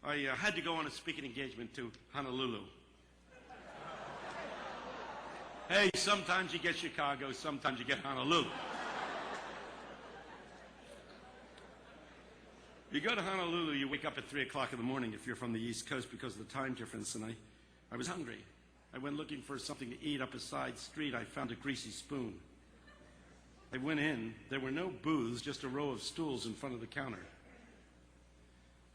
I had to go on a speaking engagement to Honolulu. Hey, sometimes you get Chicago, sometimes you get Honolulu. You go to Honolulu, you wake up at 3 o'clock in the morning if you're from the East Coast because of the time difference, and I was hungry. I went looking for something to eat up a side street. I found a greasy spoon. I went in. There were no booths, just a row of stools in front of the counter.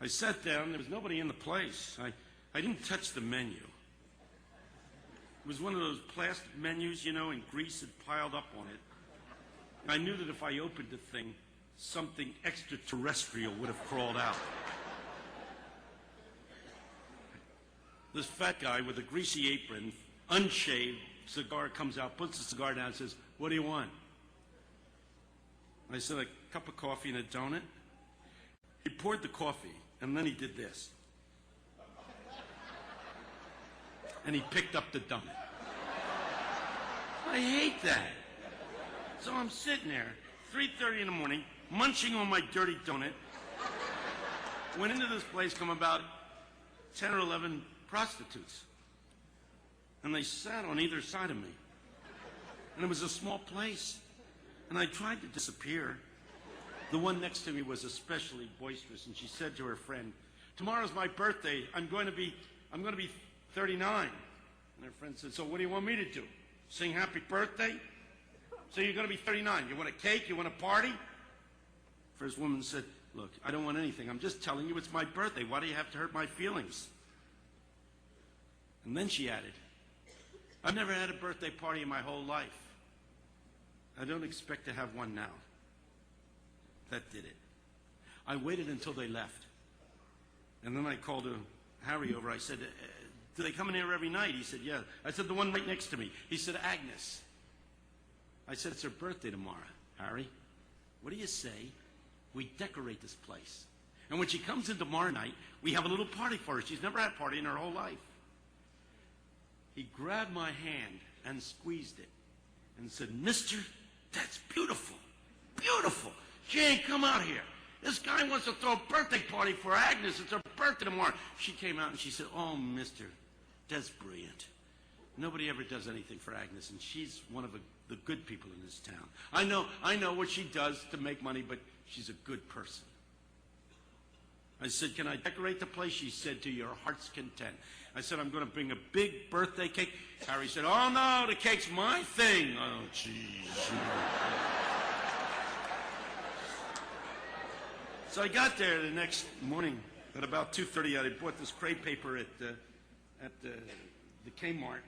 I sat down. There was nobody in the place. I didn't touch the menu. It was one of those plastic menus, you know, and grease had piled up on it. I knew that if I opened the thing, something extraterrestrial would have crawled out. This fat guy with a greasy apron, unshaved, cigar comes out, puts the cigar down and says, "What do you want?" I said, "A cup of coffee and a donut." He poured the coffee, and then he did this. And he picked up the donut. I hate that. So I'm sitting there, 3:30 in the morning, munching on my dirty donut. Went into this place, come about 10 or 11 prostitutes. And they sat on either side of me. And it was a small place. And I tried to disappear. The one next to me was especially boisterous, and she said to her friend, "Tomorrow's my birthday. I'm going to be 39. And her friend said, "So what do you want me to do? Sing happy birthday? So you're going to be 39. You want a cake? You want a party?" First woman said, "Look, I don't want anything. I'm just telling you it's my birthday. Why do you have to hurt my feelings?" And then she added, "I've never had a birthday party in my whole life. I don't expect to have one now." That did it. I waited until they left. And then I called Harry over. I said, "Do they come in here every night?" He said, "Yeah." I said, "The one right next to me." He said, "Agnes." I said, "It's her birthday tomorrow, Harry. What do you say we decorate this place? And when she comes in tomorrow night, we have a little party for her. She's never had a party in her whole life." He grabbed my hand and squeezed it and said, "Mister, that's beautiful. Beautiful. She ain't come out here. This guy wants to throw a birthday party for Agnes. It's her birthday tomorrow." She came out and she said, "Oh, mister, that's brilliant. Nobody ever does anything for Agnes, and she's one of the good people in this town. I know what she does to make money, but she's a good person." I said, "Can I decorate the place?" She said, "To your heart's content." I said, "I'm going to bring a big birthday cake." Harry said, "Oh, no, the cake's my thing." Oh, jeez. So I got there the next morning at about 2:30. I bought this crepe paper at the Kmart.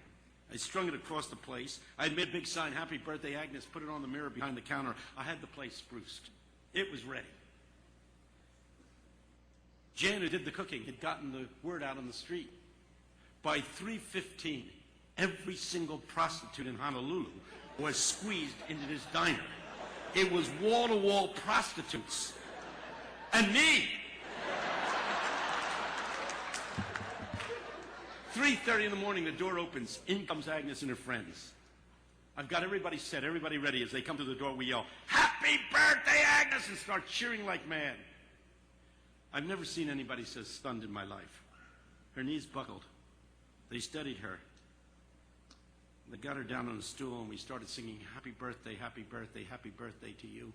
I strung it across the place. I had made a big sign, "Happy Birthday, Agnes," put it on the mirror behind the counter. I had the place spruced. It was ready. Jan, who did the cooking, had gotten the word out on the street. By 3:15, every single prostitute in Honolulu was squeezed into this diner. It was wall-to-wall prostitutes. And me! 3:30 in the morning, the door opens. In comes Agnes and her friends. I've got everybody set, everybody ready. As they come to the door, we yell, "Happy birthday, Agnes!" and start cheering like mad. I've never seen anybody so stunned in my life. Her knees buckled. They studied her. They got her down on a stool, and we started singing, "Happy birthday, happy birthday, happy birthday to you."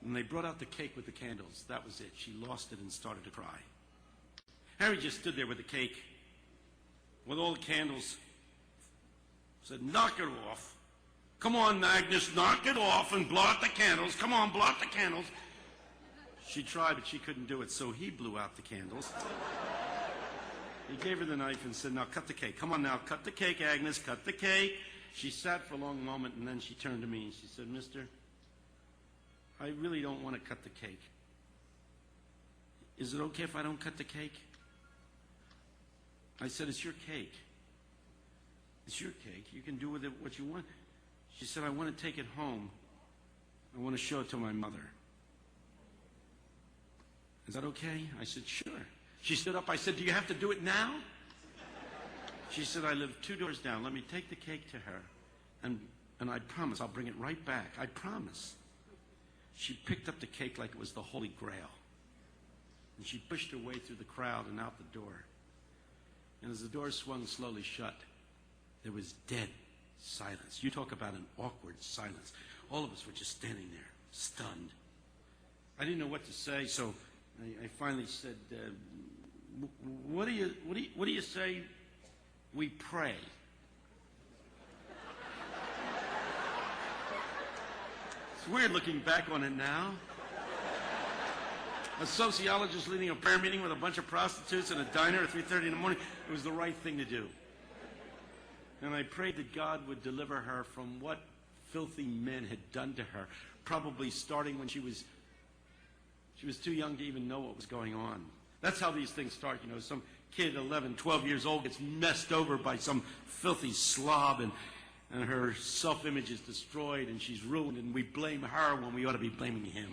And they brought out the cake with the candles. That was it. She lost it and started to cry. Harry just stood there with the cake, with all the candles. Said, "Knock it off. Come on, Agnes, knock it off and blow out the candles. Come on, blow out the candles." She tried, but she couldn't do it, so he blew out the candles. He gave her the knife and said, "Now cut the cake. Come on now, cut the cake, Agnes, cut the cake." She sat for a long moment, and then she turned to me and she said, "Mister, I really don't want to cut the cake. Is it okay if I don't cut the cake?" I said, "It's your cake. It's your cake. You can do with it what you want." She said, "I want to take it home. I want to show it to my mother. Is that okay?" I said, "Sure." She stood up. I said, "Do you have to do it now?" She said, "I live 2 doors down. Let me take the cake to her, and I promise I'll bring it right back. I promise." She picked up the cake like it was the Holy Grail. And she pushed her way through the crowd and out the door. And as the door swung slowly shut, there was dead silence. You talk about an awkward silence. All of us were just standing there, stunned. I didn't know what to say, so I finally said, what do you say we pray? It's weird looking back on it now. A sociologist leading a prayer meeting with a bunch of prostitutes in a diner at 3:30 in the morning. It was the right thing to do. And I prayed that God would deliver her from what filthy men had done to her, probably starting when she was too young to even know what was going on. That's how these things start, you know. Some kid, 11, 12 years old, gets messed over by some filthy slob, and her self-image is destroyed, and she's ruined, and we blame her when we ought to be blaming him.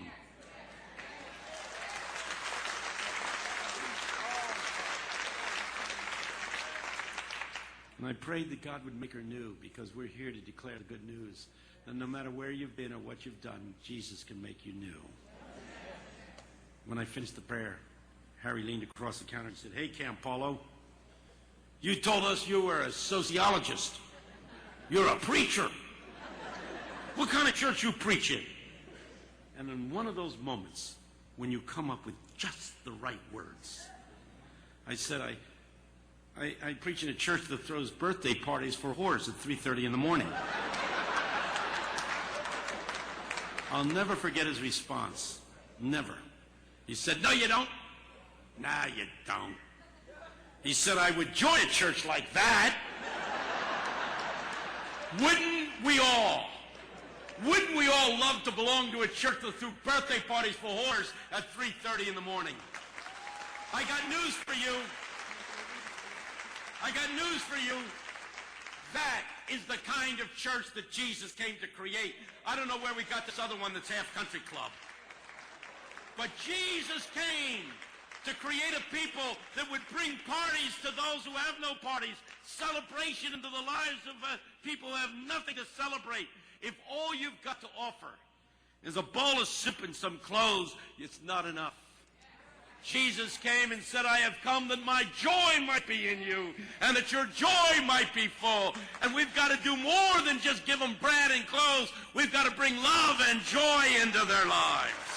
And I prayed that God would make her new, because we're here to declare the good news. And no matter where you've been or what you've done, Jesus can make you new. When I finished the prayer, Harry leaned across the counter and said, "Hey, Campolo, you told us you were a sociologist. You're a preacher. What kind of church you preach in?" And in one of those moments, when you come up with just the right words, I said, I preach in a church that throws birthday parties for whores at 3:30 in the morning. I'll never forget his response. Never. He said, "No, you don't." "Nah, you don't." He said, "I would join a church like that." Wouldn't we all? Wouldn't we all love to belong to a church that threw birthday parties for whores at 3:30 in the morning? I got news for you. I got news for you. That is the kind of church that Jesus came to create. I don't know where we got this other one that's half country club. But Jesus came to create a people that would bring parties to those who have no parties, celebration into the lives of people who have nothing to celebrate. If all you've got to offer is a bowl of soup and some clothes, it's not enough. Jesus came and said, "I have come that my joy might be in you and that your joy might be full." And we've got to do more than just give them bread and clothes. We've got to bring love and joy into their lives.